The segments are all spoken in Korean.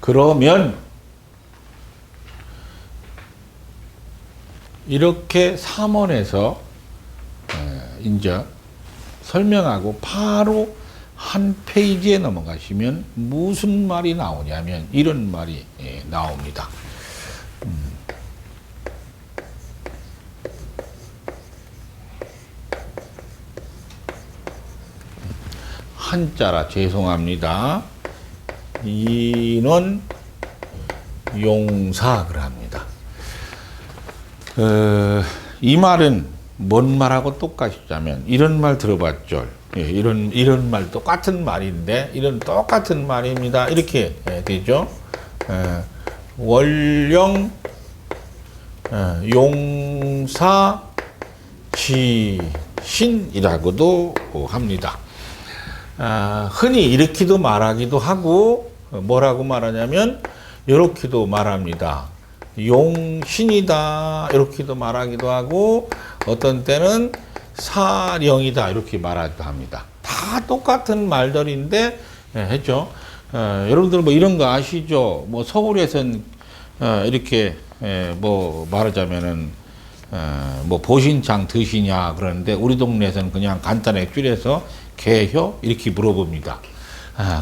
그러면 이렇게 3원에서 이제 설명하고 바로 한 페이지에 넘어가시면 무슨 말이 나오냐면 이런 말이 나옵니다. 한자라 죄송합니다. 인원 용사 그럽니다. 이 말은 뭔 말하고 똑같이자면 이런 말 들어봤죠. 이런 말 똑같은 말인데 이런 똑같은 말입니다. 이렇게 되죠. 원령 용사 지신이라고도 합니다. 흔히 이렇게도 말하기도 하고 뭐라고 말하냐면 이렇게도 말합니다. 용신이다 이렇게도 말하기도 하고 어떤 때는 사령이다 이렇게 말하기도 합니다. 다 똑같은 말들인데 했죠. 여러분들 뭐 이런 거 아시죠? 뭐 서울에선 이렇게 뭐 말하자면은 뭐 보신장 드시냐 그러는데 우리 동네에서는 그냥 간단하게 줄여서 개효 이렇게 물어봅니다.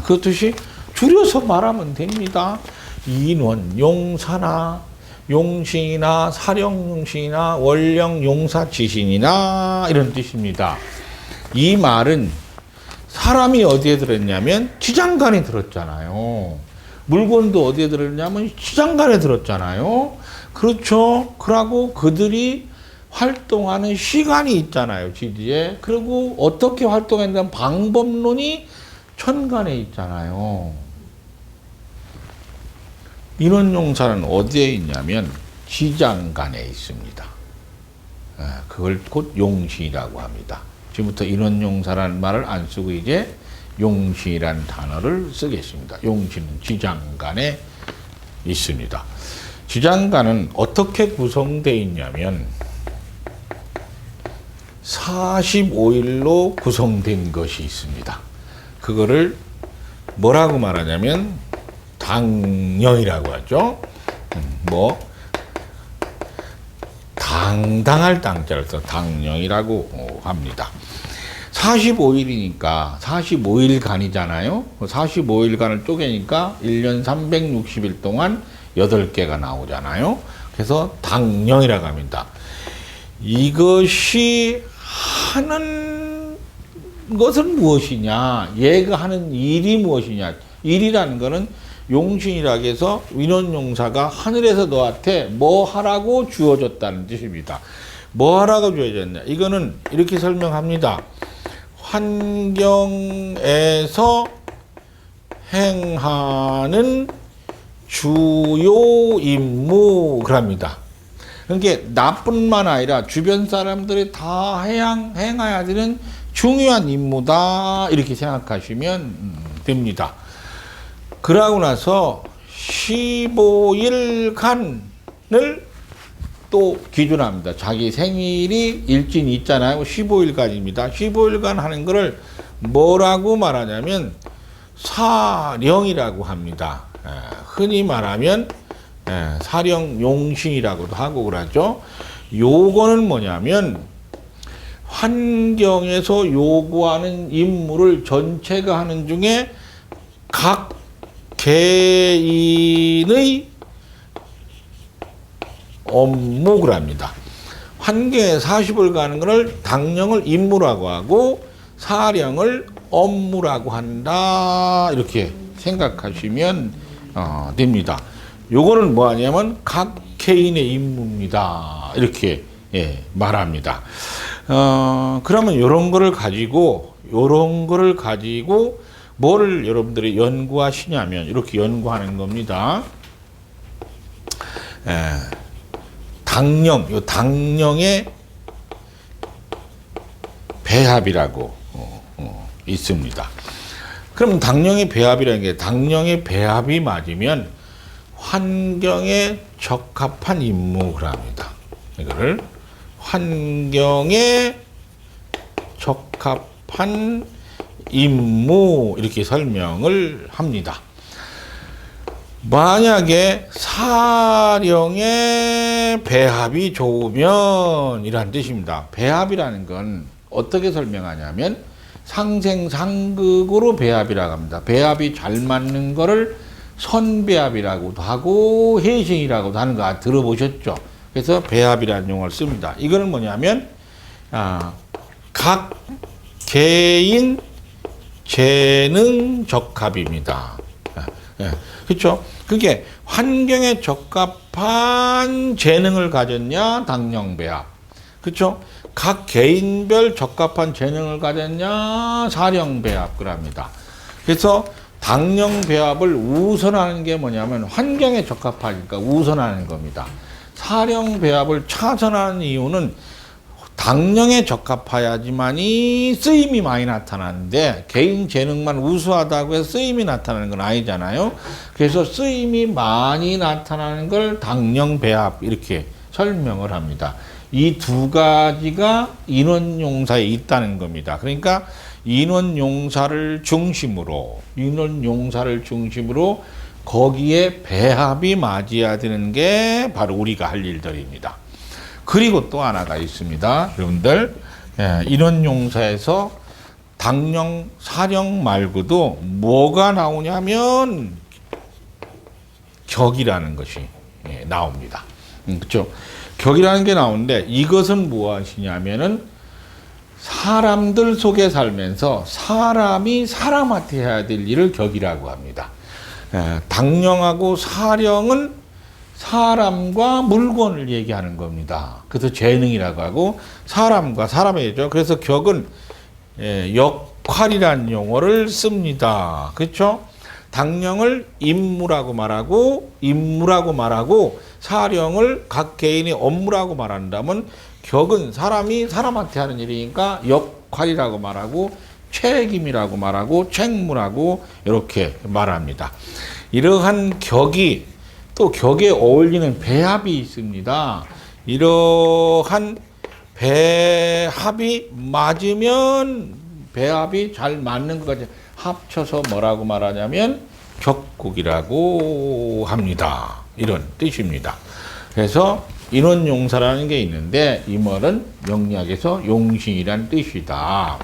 그렇듯이 줄여서 말하면 됩니다. 인원 용사나 용신이나 사령용신이나 원령 용사지신이나 이런 뜻입니다. 이 말은 사람이 어디에 들었냐면 지장간에 들었잖아요. 물건도 어디에 들었냐면 지장간에 들었잖아요. 그렇죠. 그러고 그들이 활동하는 시간이 있잖아요. 지지에. 그리고 어떻게 활동한다는 방법론이 천간에 있잖아요. 인원용사는 어디에 있냐면 지장간에 있습니다. 그걸 곧 용신이라고 합니다. 지금부터 인원용사라는 말을 안 쓰고 이제 용신이라는 단어를 쓰겠습니다. 용신은 지장간에 있습니다. 지장간은 어떻게 구성되어 있냐면 45일로 구성된 것이 있습니다. 그거를 뭐라고 말하냐면 당령이라고 하죠. 뭐 당당할 당자를 써 당령이라고 합니다. 45일이니까 45일간이잖아요. 45일간을 쪼개니까 1년 360일 동안 8개가 나오잖아요. 그래서 당령이라고 합니다. 이것이 하는 것은 무엇이냐? 얘가 하는 일이 무엇이냐? 일이라는 것은 용신이라고 해서 인원용사가 하늘에서 너한테 뭐 하라고 주어졌다는 뜻입니다. 뭐 하라고 주어졌냐? 이거는 이렇게 설명합니다. 환경에서 행하는 주요 임무 그럽니다. 그러니까 나뿐만 아니라 주변 사람들이 다 행해야 되는 중요한 임무다 이렇게 생각하시면 됩니다. 그러고 나서 15일간을 또 기준합니다. 자기 생일이 일진이 있잖아요. 15일간입니다. 15일간 하는 것을 뭐라고 말하냐면 사령이라고 합니다. 흔히 말하면 사령 용신이라고도 하고 그러죠. 요거는 뭐냐면 환경에서 요구하는 임무를 전체가 하는 중에 각 개인의 업무를 합니다. 환경에 40을 가는 것을 당령을 임무라고 하고 사령을 업무라고 한다 이렇게 생각하시면 됩니다. 요거는 뭐 하냐면 각 개인의 임무입니다 이렇게 말합니다. 그러면 요런 거를 가지고 뭐를 여러분들이 연구하시냐면 이렇게 연구하는 겁니다. 당령, 요 당령의 배합이라고 있습니다. 그럼 당령의 배합이라는 게 당령의 배합이 맞으면 환경에 적합한 임무를 합니다. 이거를 환경에 적합한 임무 이렇게 설명을 합니다. 만약에 사령의 배합이 좋으면 이란 뜻입니다. 배합이라는 건 어떻게 설명하냐면 상생상극으로 배합이라고 합니다. 배합이 잘 맞는 거를 선배합이라고도 하고 해싱이라고도 하는 거 들어보셨죠? 그래서 배합이라는 용어를 씁니다. 이거는 뭐냐면 각 개인 재능 적합입니다. 그렇죠? 그게 환경에 적합한 재능을 가졌냐 당령배합. 그렇죠? 각 개인별 적합한 재능을 가졌냐 사령배합 그럽니다. 그래서 당령배합을 우선하는 게 뭐냐면 환경에 적합하니까 우선하는 겁니다. 사령배합을 차선하는 이유는 당령에 적합해야지만이 쓰임이 많이 나타나는데 개인 재능만 우수하다고 해서 쓰임이 나타나는 건 아니잖아요. 그래서 쓰임이 많이 나타나는 걸 당령배합 이렇게 설명을 합니다. 이 두 가지가 인원용사에 있다는 겁니다. 그러니까 인원용사를 중심으로 거기에 배합이 맞아야 되는 게 바로 우리가 할 일들입니다. 그리고 또 하나가 있습니다. 여러분들, 인원용사에서 당령, 사령 말고도 뭐가 나오냐면 격이라는 것이 나옵니다. 그렇죠? 격이라는 게 나오는데 이것은 무엇이냐면은 사람들 속에 살면서 사람이 사람한테 해야 될 일을 격이라고 합니다. 당령하고 사령은 사람과 물건을 얘기하는 겁니다. 그래서 재능이라고 하고 사람과 사람이죠. 그래서 격은 역할이라는 용어를 씁니다. 그렇죠? 당령을 임무라고 말하고 사령을 각 개인의 업무라고 말한다면 격은 사람이 사람한테 하는 일이니까 역할이라고 말하고 책임이라고 말하고 책무라고 이렇게 말합니다. 이러한 격이 또 격에 어울리는 배합이 있습니다. 이러한 배합이 맞으면 배합이 잘 맞는 것까지 합쳐서 뭐라고 말하냐면 격국이라고 합니다. 이런 뜻입니다. 그래서 인원용사라는 게 있는데 이 말은 명리학에서 용신이란 뜻이다.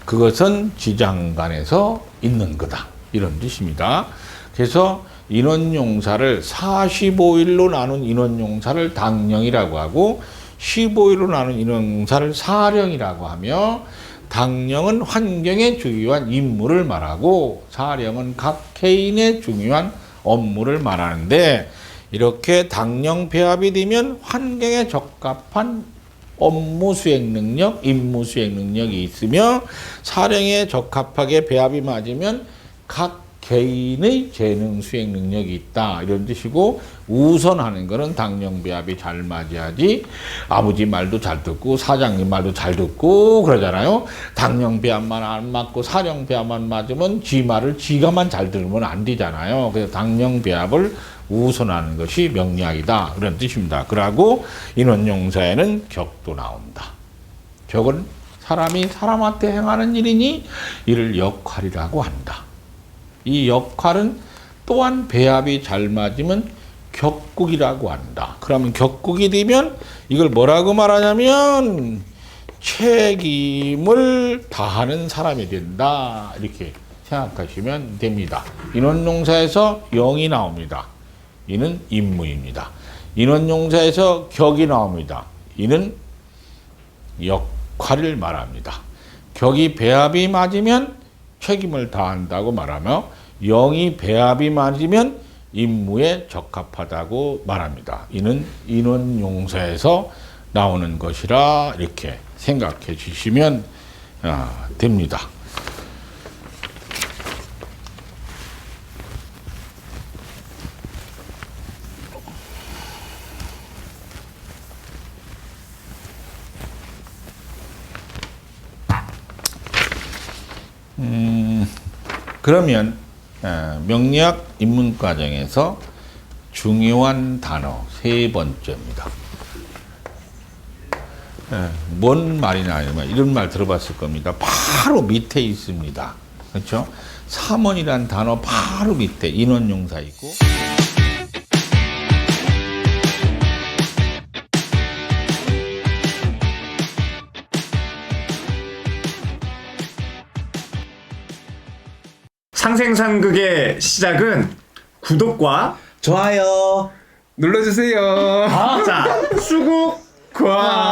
그것은 지장간에서 있는 거다. 이런 뜻입니다. 그래서 인원용사를 45일로 나눈 인원용사를 당령이라고 하고 15일로 나눈 인원용사를 사령이라고 하며 당령은 환경에 중요한 임무를 말하고 사령은 각 개인의 중요한 업무를 말하는데 이렇게 당령 배합이 되면 환경에 적합한 업무 수행 능력, 임무 수행 능력이 있으며 사령에 적합하게 배합이 맞으면 각 개인의 재능 수행 능력이 있다 이런 뜻이고 우선하는 거는 당령 배합이 잘 맞아야지 아버지 말도 잘 듣고 사장님 말도 잘 듣고 그러잖아요. 당령 배합만 안 맞고 사령 배합만 맞으면 지 말을 지가만 잘 들으면 안 되잖아요. 그래서 당령 배합을 우선하는 것이 명리학이다 그런 뜻입니다. 그러고 인원용사에는 격도 나온다. 격은 사람이 사람한테 행하는 일이니 이를 역할이라고 한다. 이 역할은 또한 배합이 잘 맞으면 격국이라고 한다. 그러면 격국이 되면 이걸 뭐라고 말하냐면 책임을 다하는 사람이 된다. 이렇게 생각하시면 됩니다. 인원용사에서 영이 나옵니다. 이는 임무입니다. 인원용사에서 격이 나옵니다. 이는 역할을 말합니다. 격이 배합이 맞으면 책임을 다한다고 말하며 영이 배합이 맞으면 임무에 적합하다고 말합니다. 이는 인원용사에서 나오는 것이라 이렇게 생각해 주시면 됩니다. 그러면 명리학 입문과정에서 중요한 단어 세 번째입니다. 뭔 말이냐 하면 이런 말 들어봤을 겁니다. 바로 밑에 있습니다. 그렇죠? 삼원이란 단어 바로 밑에 인원용사 있고. 상생상극의 시작은 구독과 좋아요. 눌러주세요. 자 수국과